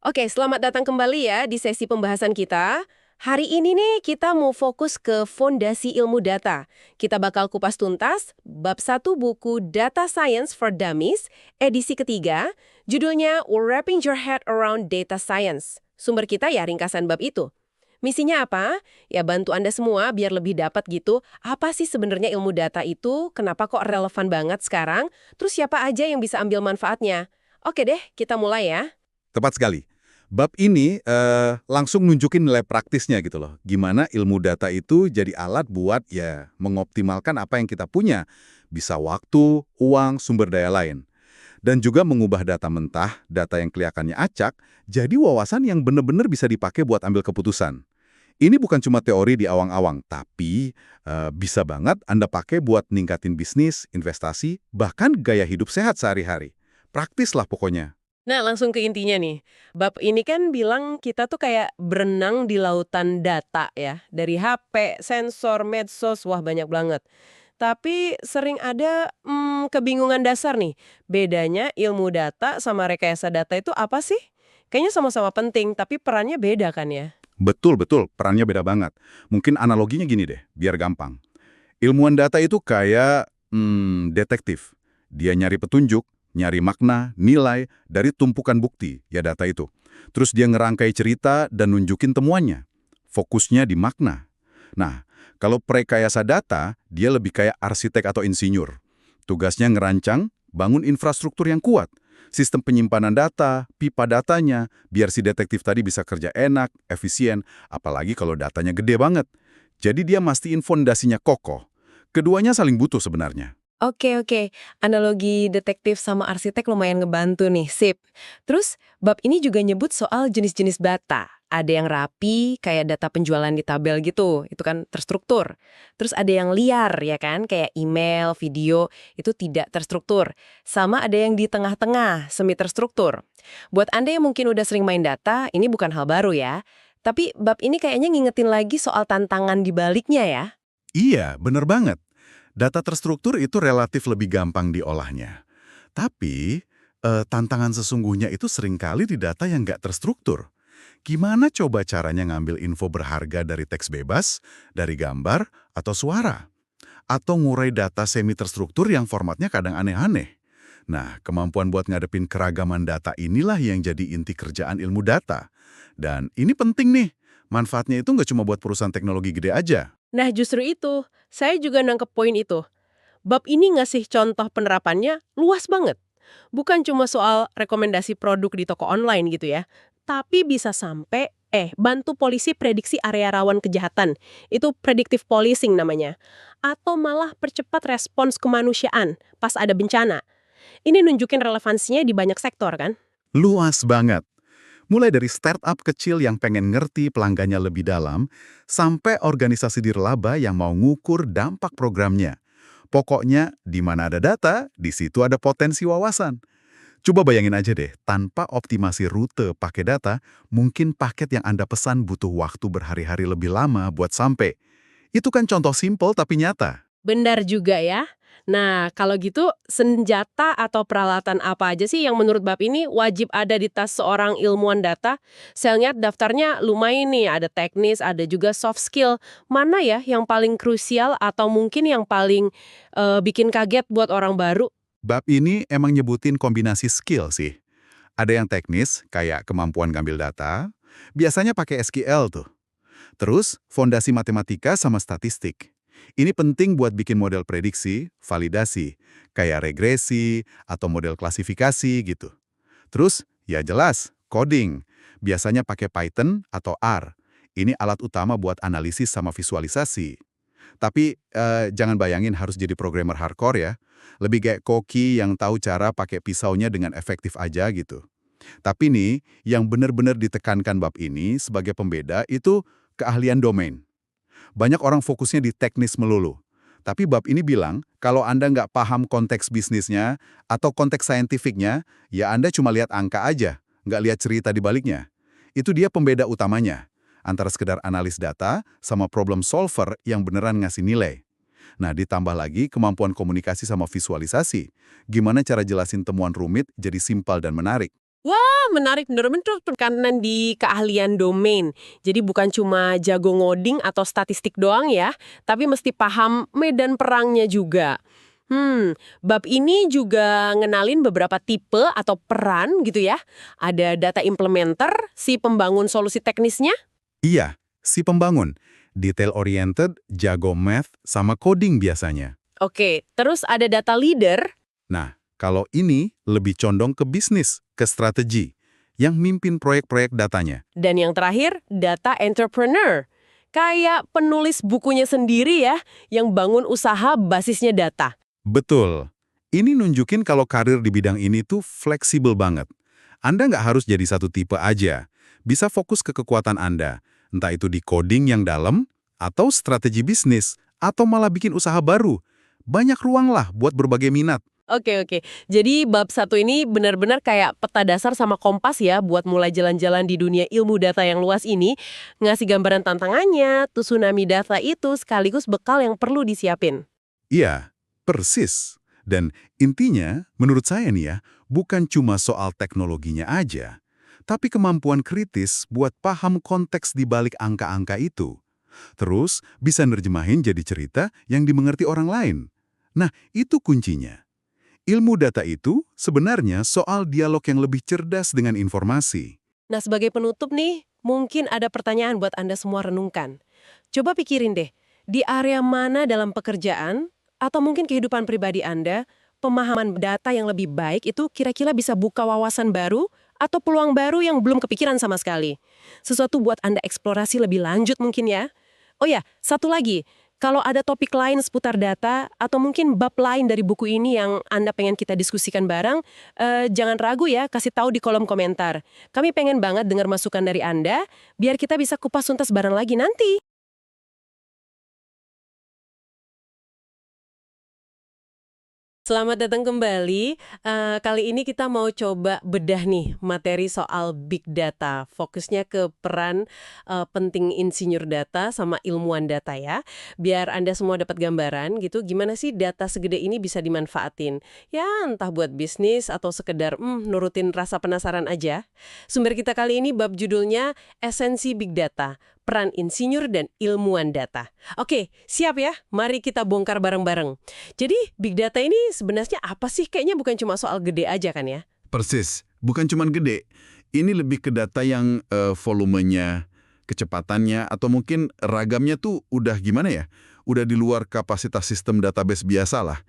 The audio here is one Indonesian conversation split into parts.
Oke, selamat datang kembali ya di sesi pembahasan kita. Hari ini nih kita mau fokus ke fondasi ilmu data. Kita bakal kupas tuntas bab 1 buku Data Science for Dummies, edisi ketiga, judulnya Wrapping Your Head Around Data Science. Sumber kita ya ringkasan bab itu. Misinya apa? Ya bantu Anda semua biar lebih dapat gitu, apa sih sebenarnya ilmu data itu, kenapa kok relevan banget sekarang, terus siapa aja yang bisa ambil manfaatnya. Oke deh, kita mulai ya. Tepat sekali. Bab ini langsung nunjukin nilai praktisnya gitu loh. Gimana ilmu data itu jadi alat buat ya mengoptimalkan apa yang kita punya. Bisa waktu, uang, sumber daya lain. Dan juga mengubah data mentah, data yang kelihatannya acak, jadi wawasan yang benar-benar bisa dipakai buat ambil keputusan. Ini bukan cuma teori di awang-awang, tapi bisa banget Anda pakai buat ningkatin bisnis, investasi, bahkan gaya hidup sehat sehari-hari. Praktis lah pokoknya. Nah, langsung ke intinya nih. Bab ini kan bilang kita tuh kayak berenang di lautan data ya. Dari HP, sensor, medsos, wah banyak banget. Tapi sering ada kebingungan dasar nih. Bedanya ilmu data sama rekayasa data itu apa sih? Kayaknya sama-sama penting, tapi perannya beda kan ya? Betul, perannya beda banget. Mungkin analoginya gini deh, biar gampang. Ilmuwan data itu kayak detektif. Dia nyari petunjuk, nyari makna, nilai dari tumpukan bukti, ya data itu. Terus dia ngerangkai cerita dan nunjukin temuannya. Fokusnya di makna. Nah, kalau rekayasa data, dia lebih kayak arsitek atau insinyur. Tugasnya ngerancang, bangun infrastruktur yang kuat. Sistem penyimpanan data, pipa datanya, biar si detektif tadi bisa kerja enak, efisien, apalagi kalau datanya gede banget. Jadi dia mastiin fondasinya kokoh. Keduanya saling butuh sebenarnya. Oke. Analogi detektif sama arsitek lumayan ngebantu nih, sip. Terus, bab ini juga nyebut soal jenis-jenis data. Ada yang rapi, kayak data penjualan di tabel gitu, itu kan terstruktur. Terus ada yang liar, ya kan, kayak email, video, itu tidak terstruktur. Sama ada yang di tengah-tengah, semi terstruktur. Buat Anda yang mungkin udah sering main data, ini bukan hal baru ya. Tapi bab ini kayaknya ngingetin lagi soal tantangan di baliknya ya. Iya, bener banget. Data terstruktur itu relatif lebih gampang diolahnya. Tapi, tantangan sesungguhnya itu seringkali di data yang nggak terstruktur. Gimana coba caranya ngambil info berharga dari teks bebas, dari gambar, atau suara? Atau ngurai data semi-terstruktur yang formatnya kadang aneh-aneh? Nah, kemampuan buat ngadepin keragaman data inilah yang jadi inti kerjaan ilmu data. Dan ini penting nih, manfaatnya itu nggak cuma buat perusahaan teknologi gede aja. Nah, justru itu, saya juga nangkep poin itu. Bab ini ngasih contoh penerapannya luas banget. Bukan cuma soal rekomendasi produk di toko online gitu ya, tapi bisa sampai bantu polisi prediksi area rawan kejahatan. Itu predictive policing namanya. Atau malah percepat respons kemanusiaan pas ada bencana. Ini nunjukin relevansinya di banyak sektor kan? Luas banget. Mulai dari startup kecil yang pengen ngerti pelanggannya lebih dalam, sampai organisasi nirlaba yang mau ngukur dampak programnya. Pokoknya, di mana ada data, di situ ada potensi wawasan. Coba bayangin aja deh, tanpa optimasi rute pakai data, mungkin paket yang Anda pesan butuh waktu berhari-hari lebih lama buat sampai. Itu kan contoh simpel tapi nyata. Benar juga ya. Nah, kalau gitu senjata atau peralatan apa aja sih yang menurut Bab ini wajib ada di tas seorang ilmuwan data? Saya lihat daftarnya lumayan nih, ada teknis, ada juga soft skill. Mana ya yang paling krusial atau mungkin yang paling bikin kaget buat orang baru? Bab ini emang nyebutin kombinasi skill sih. Ada yang teknis, kayak kemampuan ngambil data, biasanya pakai SQL tuh. Terus, fondasi matematika sama statistik. Ini penting buat bikin model prediksi, validasi, kayak regresi atau model klasifikasi gitu. Terus, ya jelas, coding. Biasanya pakai Python atau R. Ini alat utama buat analisis sama visualisasi. Tapi jangan bayangin harus jadi programmer hardcore ya. Lebih kayak koki yang tahu cara pakai pisaunya dengan efektif aja gitu. Tapi nih, yang benar-benar ditekankan bab ini sebagai pembeda itu keahlian domain. Banyak orang fokusnya di teknis melulu. Tapi bab ini bilang, kalau Anda nggak paham konteks bisnisnya atau konteks saintifiknya, ya Anda cuma lihat angka aja, nggak lihat cerita di baliknya. Itu dia pembeda utamanya, antara sekedar analis data sama problem solver yang beneran ngasih nilai. Nah, ditambah lagi kemampuan komunikasi sama visualisasi. Gimana cara jelasin temuan rumit jadi simpel dan menarik. Wah, menarik. Bener-bener tekanan di keahlian domain. Jadi bukan cuma jago ngoding atau statistik doang ya, tapi mesti paham medan perangnya juga. Bab ini juga ngenalin beberapa tipe atau peran gitu ya. Ada data implementer, si pembangun solusi teknisnya. Iya, si pembangun. Detail-oriented, jago math, sama coding biasanya. Oke, terus ada data leader. Nah, kalau ini lebih condong ke bisnis, ke strategi, yang mimpin proyek-proyek datanya. Dan yang terakhir, data entrepreneur. Kayak penulis bukunya sendiri ya, yang bangun usaha basisnya data. Betul. Ini nunjukin kalau karir di bidang ini tuh fleksibel banget. Anda nggak harus jadi satu tipe aja. Bisa fokus ke kekuatan Anda, entah itu di coding yang dalam, atau strategi bisnis, atau malah bikin usaha baru. Banyak ruang lah buat berbagai minat. Oke. Jadi bab satu ini benar-benar kayak peta dasar sama kompas ya buat mulai jalan-jalan di dunia ilmu data yang luas ini, ngasih gambaran tantangannya, tsunami data itu sekaligus bekal yang perlu disiapin. Iya, persis. Dan intinya, menurut saya nih ya, bukan cuma soal teknologinya aja, tapi kemampuan kritis buat paham konteks di balik angka-angka itu. Terus, bisa nerjemahin jadi cerita yang dimengerti orang lain. Nah, itu kuncinya. Ilmu data itu sebenarnya soal dialog yang lebih cerdas dengan informasi. Nah, sebagai penutup nih, mungkin ada pertanyaan buat Anda semua renungkan. Coba pikirin deh, di area mana dalam pekerjaan atau mungkin kehidupan pribadi Anda, pemahaman data yang lebih baik itu kira-kira bisa buka wawasan baru atau peluang baru yang belum kepikiran sama sekali. Sesuatu buat Anda eksplorasi lebih lanjut mungkin ya. Oh ya, satu lagi. Kalau ada topik lain seputar data atau mungkin bab lain dari buku ini yang Anda pengen kita diskusikan bareng, jangan ragu ya, kasih tahu di kolom komentar. Kami pengen banget dengar masukan dari Anda, biar kita bisa kupas tuntas bareng lagi nanti. Selamat datang kembali. Kali ini kita mau coba bedah nih materi soal big data. Fokusnya ke peran penting insinyur data sama ilmuwan data ya. Biar Anda semua dapat gambaran gitu gimana sih data segede ini bisa dimanfaatin. Ya entah buat bisnis atau sekedar nurutin rasa penasaran aja. Sumber kita kali ini bab judulnya Esensi Big Data, Peran Insinyur dan Ilmuwan Data. Oke, siap ya? Mari kita bongkar bareng-bareng. Jadi, big data ini sebenarnya apa sih? Kayaknya bukan cuma soal gede aja kan ya? Persis, bukan cuma gede. Ini lebih ke data yang volumenya, kecepatannya, atau mungkin ragamnya tuh udah gimana ya? Udah di luar kapasitas sistem database biasa lah.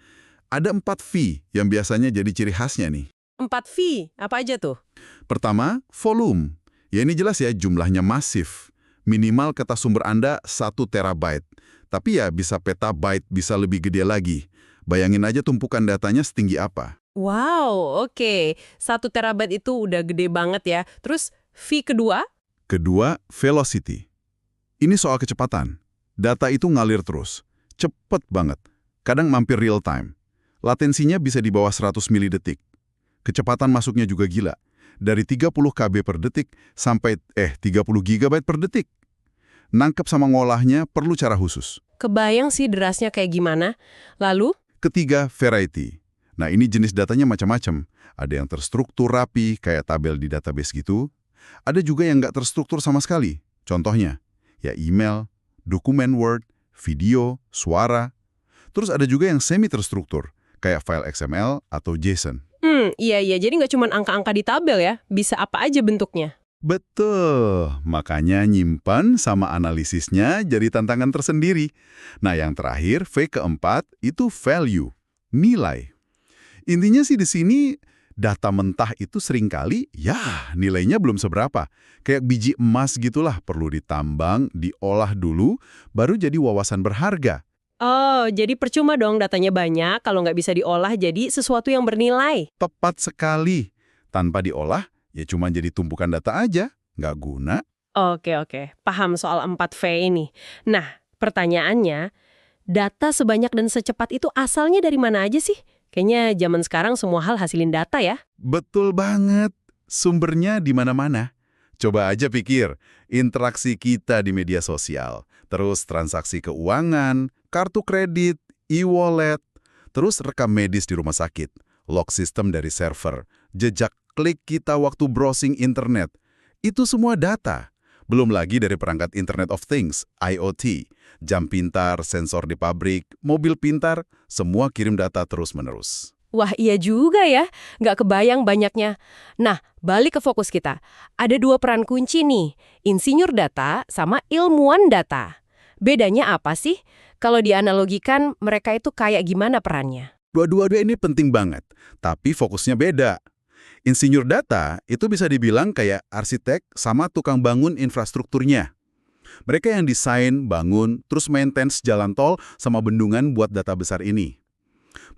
Ada 4 V yang biasanya jadi ciri khasnya nih. 4V, apa aja tuh? Pertama, volume. Ya ini jelas ya, jumlahnya masif. Minimal kata sumber Anda 1 terabyte. Tapi ya bisa petabyte, bisa lebih gede lagi. Bayangin aja tumpukan datanya setinggi apa. Wow, oke. 1 terabyte itu udah gede banget ya. Terus V kedua? Kedua, velocity. Ini soal kecepatan. Data itu ngalir terus. Cepet banget. Kadang mampir real time. Latensinya bisa di bawah 100 milidetik. Kecepatan masuknya juga gila. Dari 30 KB per detik sampai 30 GB per detik. Nangkep sama ngolahnya perlu cara khusus. Kebayang sih derasnya kayak gimana. Lalu? Ketiga, variety. Nah, ini jenis datanya macam-macam. Ada yang terstruktur rapi, kayak tabel di database gitu. Ada juga yang nggak terstruktur sama sekali. Contohnya, ya email, dokumen Word, video, suara. Terus ada juga yang semi terstruktur, kayak file XML atau JSON. Iya. Jadi nggak cuma angka-angka di tabel ya. Bisa apa aja bentuknya. Betul, makanya nyimpan sama analisisnya jadi tantangan tersendiri. Nah, yang terakhir, V keempat, itu value, nilai. Intinya sih di sini, data mentah itu seringkali, ya nilainya belum seberapa. Kayak biji emas gitulah, perlu ditambang, diolah dulu, baru jadi wawasan berharga. Oh, jadi percuma dong datanya banyak kalau nggak bisa diolah jadi sesuatu yang bernilai. Tepat sekali. Tanpa diolah, ya cuma jadi tumpukan data aja, nggak guna. Oke. Paham soal 4V ini. Nah, pertanyaannya, data sebanyak dan secepat itu asalnya dari mana aja sih? Kayaknya zaman sekarang semua hal hasilin data ya. Betul banget. Sumbernya di mana-mana. Coba aja pikir, interaksi kita di media sosial, terus transaksi keuangan, kartu kredit, e-wallet, terus rekam medis di rumah sakit, log sistem dari server, jejak klik kita waktu browsing internet. Itu semua data. Belum lagi dari perangkat Internet of Things, IoT, jam pintar, sensor di pabrik, mobil pintar, semua kirim data terus-menerus. Wah, iya juga ya. Nggak kebayang banyaknya. Nah, balik ke fokus kita. Ada dua peran kunci nih, insinyur data sama ilmuwan data. Bedanya apa sih? Kalau dianalogikan, mereka itu kayak gimana perannya? Dua-duanya ini penting banget, tapi fokusnya beda. Insinyur data itu bisa dibilang kayak arsitek sama tukang bangun infrastrukturnya. Mereka yang desain, bangun, terus maintenance jalan tol sama bendungan buat data besar ini.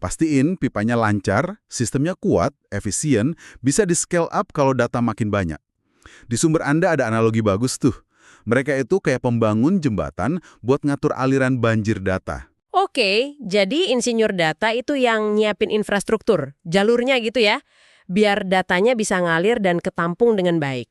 Pastiin pipanya lancar, sistemnya kuat, efisien, bisa di-scale up kalau data makin banyak. Di sumber Anda ada analogi bagus tuh. Mereka itu kayak pembangun jembatan buat ngatur aliran banjir data. Oke, jadi insinyur data itu yang nyiapin infrastruktur, jalurnya gitu ya, biar datanya bisa ngalir dan ketampung dengan baik.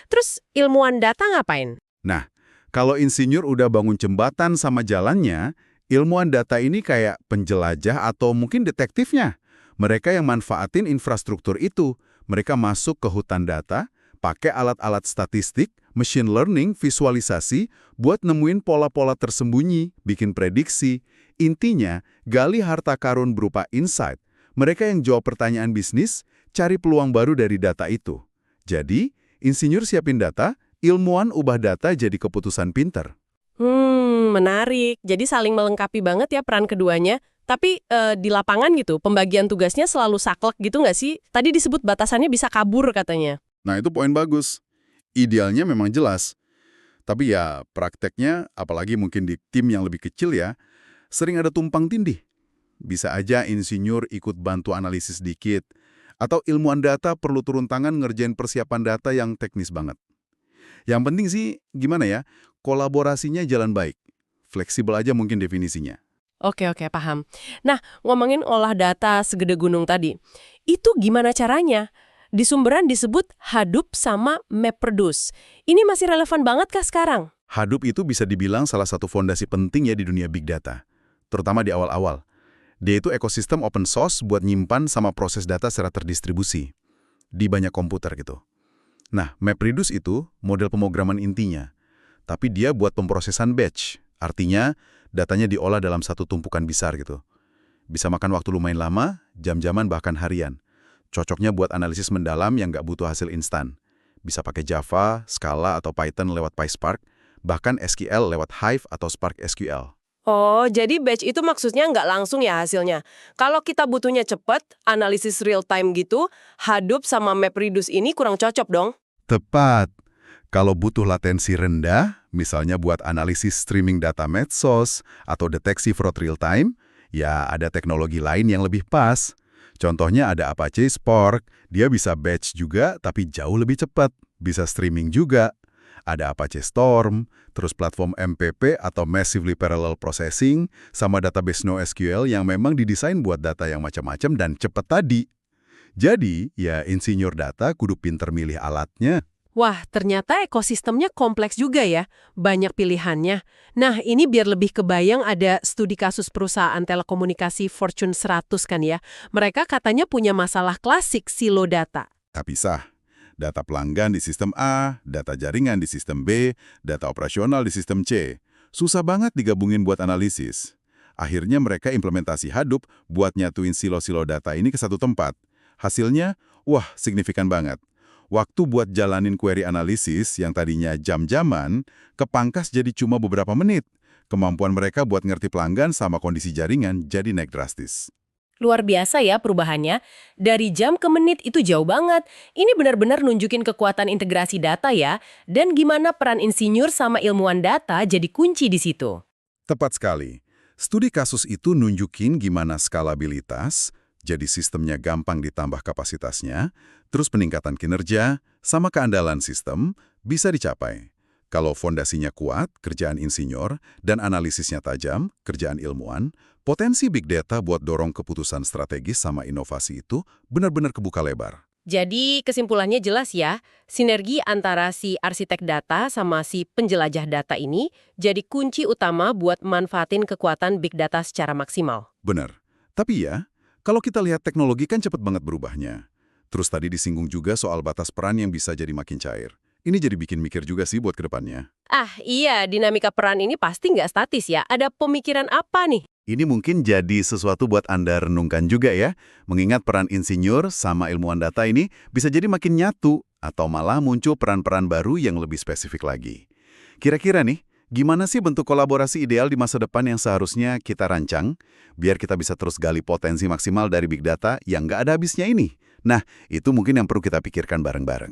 Terus ilmuwan data ngapain? Nah, kalau insinyur udah bangun jembatan sama jalannya, ilmuwan data ini kayak penjelajah atau mungkin detektifnya. Mereka yang manfaatin infrastruktur itu. Mereka masuk ke hutan data, pakai alat-alat statistik, machine learning, visualisasi, buat nemuin pola-pola tersembunyi, bikin prediksi. Intinya, gali harta karun berupa insight. Mereka yang jawab pertanyaan bisnis, cari peluang baru dari data itu. Jadi, insinyur siapin data, ilmuwan ubah data jadi keputusan pinter. Menarik. Jadi saling melengkapi banget ya peran keduanya. Tapi di lapangan gitu, pembagian tugasnya selalu saklek gitu nggak sih? Tadi disebut batasannya bisa kabur katanya. Nah, itu poin bagus. Idealnya memang jelas. Tapi ya, prakteknya, apalagi mungkin di tim yang lebih kecil ya, sering ada tumpang tindih. Bisa aja insinyur ikut bantu analisis dikit, atau ilmuwan data perlu turun tangan ngerjain persiapan data yang teknis banget. Yang penting sih, gimana ya, kolaborasinya jalan baik. Fleksibel aja mungkin definisinya. Oke, paham. Nah, ngomongin olah data segede gunung tadi, itu gimana caranya? Di sumberan disebut Hadoop sama MapReduce. Ini masih relevan banget kah sekarang? Hadoop itu bisa dibilang salah satu fondasi penting ya di dunia big data. Terutama di awal-awal. Dia itu ekosistem open source buat nyimpan sama proses data secara terdistribusi. Di banyak komputer gitu. Nah, MapReduce itu model pemrograman intinya. Tapi dia buat pemrosesan batch. Artinya, datanya diolah dalam satu tumpukan besar gitu. Bisa makan waktu lumayan lama, jam-jaman bahkan harian. Cocoknya buat analisis mendalam yang nggak butuh hasil instan. Bisa pakai Java, Scala, atau Python lewat PySpark, bahkan SQL lewat Hive atau Spark SQL. Oh, jadi batch itu maksudnya nggak langsung ya hasilnya. Kalau kita butuhnya cepat, analisis real time gitu, Hadoop sama MapReduce ini kurang cocok dong. Tepat. Kalau butuh latensi rendah, misalnya buat analisis streaming data medsos atau deteksi fraud real time, ya ada teknologi lain yang lebih pas. Contohnya ada Apache Spark, dia bisa batch juga tapi jauh lebih cepat. Bisa streaming juga. Ada Apache Storm, terus platform MPP atau Massively Parallel Processing, sama database NoSQL yang memang didesain buat data yang macam-macam dan cepat tadi. Jadi, ya insinyur data kudu pinter milih alatnya. Wah, ternyata ekosistemnya kompleks juga ya, banyak pilihannya. Nah, ini biar lebih kebayang ada studi kasus perusahaan telekomunikasi Fortune 100 kan ya. Mereka katanya punya masalah klasik silo data. Tak pisah. Data pelanggan di sistem A, data jaringan di sistem B, data operasional di sistem C. Susah banget digabungin buat analisis. Akhirnya mereka implementasi Hadoop buat nyatuin silo-silo data ini ke satu tempat. Hasilnya, wah signifikan banget. Waktu buat jalanin query analisis yang tadinya jam-jaman, kepangkas jadi cuma beberapa menit. Kemampuan mereka buat ngerti pelanggan sama kondisi jaringan jadi naik drastis. Luar biasa ya perubahannya. Dari jam ke menit itu jauh banget. Ini benar-benar nunjukin kekuatan integrasi data ya. Dan gimana peran insinyur sama ilmuwan data jadi kunci di situ. Tepat sekali. Studi kasus itu nunjukin gimana skalabilitas, jadi sistemnya gampang ditambah kapasitasnya, terus peningkatan kinerja, sama keandalan sistem bisa dicapai. Kalau fondasinya kuat, kerjaan insinyur, dan analisisnya tajam, kerjaan ilmuwan, potensi big data buat dorong keputusan strategis sama inovasi itu benar-benar kebuka lebar. Jadi kesimpulannya jelas ya, sinergi antara si arsitek data sama si penjelajah data ini jadi kunci utama buat manfaatin kekuatan big data secara maksimal. Benar. Tapi ya, kalau kita lihat teknologi kan cepat banget berubahnya. Terus tadi disinggung juga soal batas peran yang bisa jadi makin cair. Ini jadi bikin mikir juga sih buat kedepannya. Ah, iya, dinamika peran ini pasti nggak statis ya. Ada pemikiran apa nih? Ini mungkin jadi sesuatu buat Anda renungkan juga ya. Mengingat peran insinyur sama ilmuwan data ini bisa jadi makin nyatu atau malah muncul peran-peran baru yang lebih spesifik lagi. Kira-kira nih, gimana sih bentuk kolaborasi ideal di masa depan yang seharusnya kita rancang biar kita bisa terus gali potensi maksimal dari big data yang nggak ada habisnya ini? Nah, itu mungkin yang perlu kita pikirkan bareng-bareng.